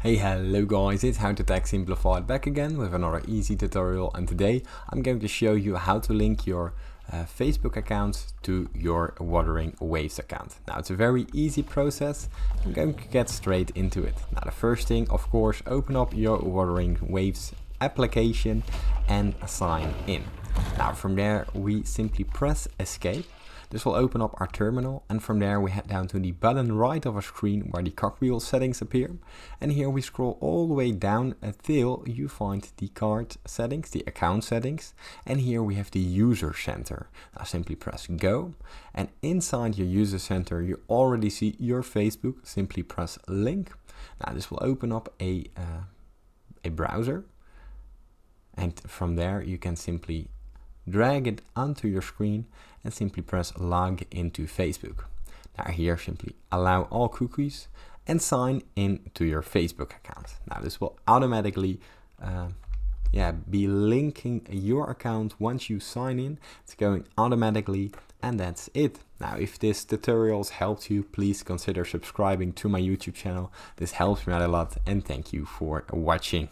Hey, hello guys, it's How to Tech Simplified back again with another easy tutorial, and today I'm going to show you how to link your Facebook account to your Wuthering Waves account. Now it's a very easy process. I'm going to get straight into it. Now the first thing, of course, open up your Wuthering Waves application and sign in. Now from there we simply press escape. This will open up our terminal, and from there we head down to the bottom right of our screen where the cogwheel settings appear, and here we scroll all the way down until you find the card settings, the account settings, and here we have the user center. Now simply press go, and inside your user center you already see your Facebook. Simply press link. Now this will open up a browser, and from there you can simply drag it onto your screen and simply press log into Facebook. Now here simply allow all cookies and sign in to your Facebook account. Now this will automatically be linking your account once you sign in. It's going automatically, and that's it. Now if this tutorial helped you, please consider subscribing to my YouTube channel. This helps me out a lot, and thank you for watching.